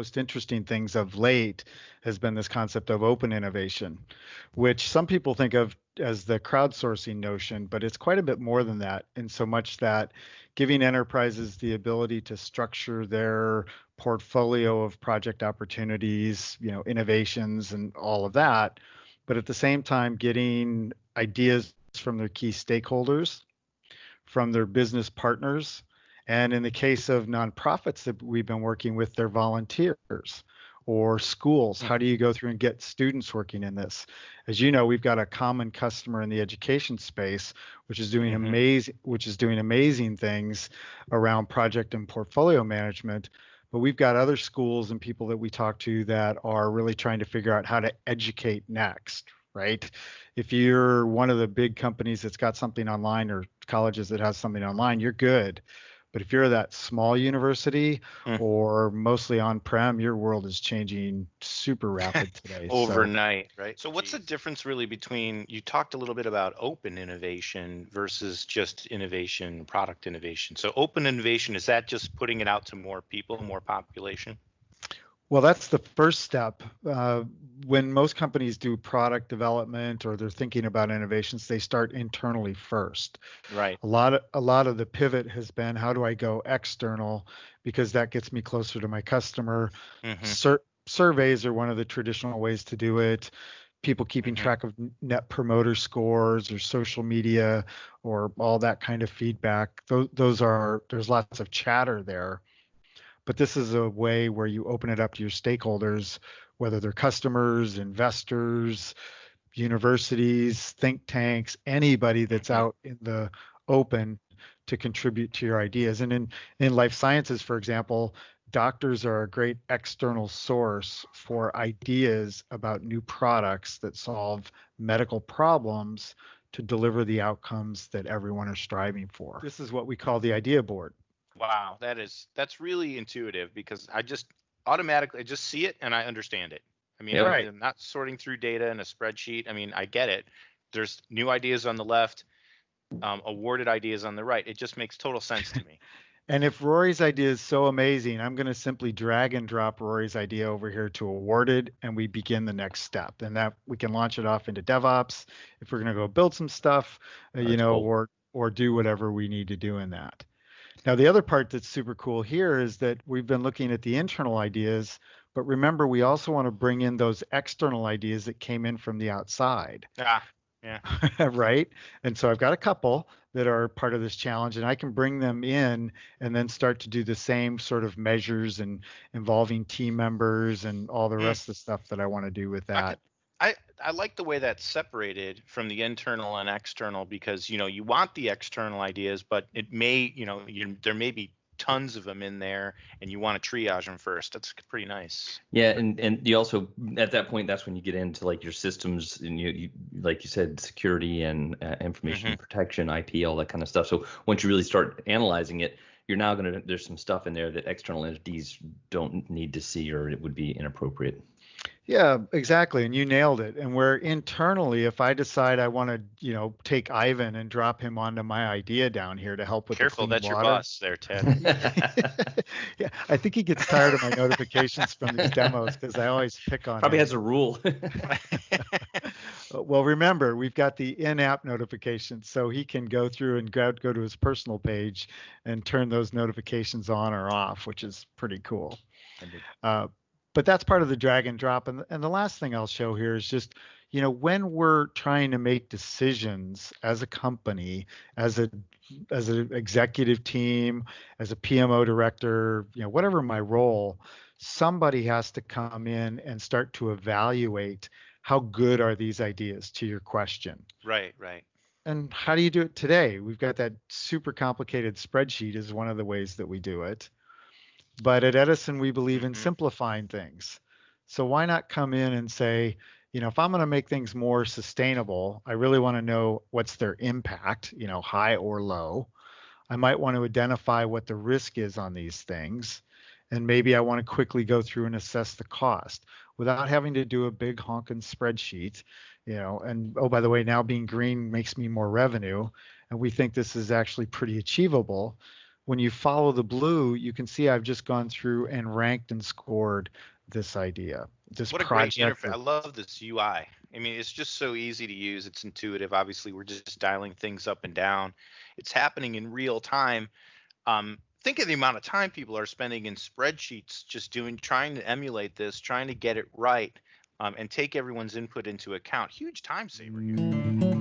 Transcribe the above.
most interesting things of late has been this concept of open innovation, which some people think of as the crowdsourcing notion, but it's quite a bit more than that, in so much that giving enterprises the ability to structure their portfolio of project opportunities, innovations and all of that, but at the same time getting ideas from their key stakeholders, from their business partners, and in the case of nonprofits that we've been working with, their volunteers or schools. How do you go through and get students working in this? As you know, we've got a common customer in the education space, which is doing amazing things around project and portfolio management. But we've got other schools and people that we talk to that are really trying to figure out how to educate next, right? If you're one of the big companies that's got something online, or colleges that has something online, you're good. But if you're that small university or mostly on-prem, your world is changing super rapid today. Overnight, right? So what's the difference really between, you talked a little bit about open innovation versus just innovation, product innovation. So open innovation, is that just putting it out to more people, more population? Well, that's the first step. When most companies do product development or they're thinking about innovations, they start internally first. Right. A lot of the pivot has been, how do I go external, because that gets me closer to my customer. Surveys are one of the traditional ways to do it. People keeping track of net promoter scores or social media or all that kind of feedback. There's lots of chatter there. But this is a way where you open it up to your stakeholders, whether they're customers, investors, universities, think tanks, anybody that's out in the open to contribute to your ideas. And in life sciences, for example, doctors are a great external source for ideas about new products that solve medical problems to deliver the outcomes that everyone is striving for. This is what we call the idea board. Wow, that's really intuitive, because I just automatically just see it and I understand it. I mean, I'm not sorting through data in a spreadsheet. I mean, I get it. There's new ideas on the left, awarded ideas on the right. It just makes total sense to me. And if Rory's idea is so amazing, I'm going to simply drag and drop Rory's idea over here to awarded, and we begin the next step. And that we can launch it off into DevOps if we're going to go build some stuff, cool. or do whatever we need to do in that. Now, the other part that's super cool here is that we've been looking at the internal ideas, but remember, we also want to bring in those external ideas that came in from the outside. Yeah. Right. And so I've got a couple that are part of this challenge, and I can bring them in and then start to do the same sort of measures and involving team members and all the rest of the stuff that I want to do with that. I like the way that's separated from the internal and external, because, you want the external ideas, but it may, there may be tons of them in there and you want to triage them first. That's pretty nice. Yeah. And you also, at that point, that's when you get into like your systems and you like you said, security and information protection, IP, all that kind of stuff. So once you really start analyzing it, you're now there's some stuff in there that external entities don't need to see, or it would be inappropriate. Yeah, exactly. And you nailed it. And where internally, if I decide I want to, take Ivan and drop him onto my idea down here to help with Careful, the clean that's water. Your boss there, Ted. Yeah, I think he gets tired of my notifications from these demos because I always pick on Probably him. has a rule. Well, remember, we've got the in-app notifications, so he can go through and go to his personal page and turn those notifications on or off, which is pretty cool. But that's part of the drag and drop. And the last thing I'll show here is just, when we're trying to make decisions as a company, as an executive team, as a PMO director, whatever my role, somebody has to come in and start to evaluate how good are these ideas, to your question. Right. And how do you do it today? We've got that super complicated spreadsheet is one of the ways that we do it. But at Edison, we believe in simplifying things. So why not come in and say, if I'm going to make things more sustainable, I really want to know what's their impact, high or low. I might want to identify what the risk is on these things. And maybe I want to quickly go through and assess the cost without having to do a big honking spreadsheet, and oh, by the way, now being green makes me more revenue. And we think this is actually pretty achievable. when you follow the blue, you can see I've just gone through and ranked and scored this idea. What a great interface. I love this UI. I mean, it's just so easy to use. It's intuitive. Obviously, we're just dialing things up and down. It's happening in real time. Think of the amount of time people are spending in spreadsheets just trying to emulate this, trying to get it right, and take everyone's input into account. Huge time saver here.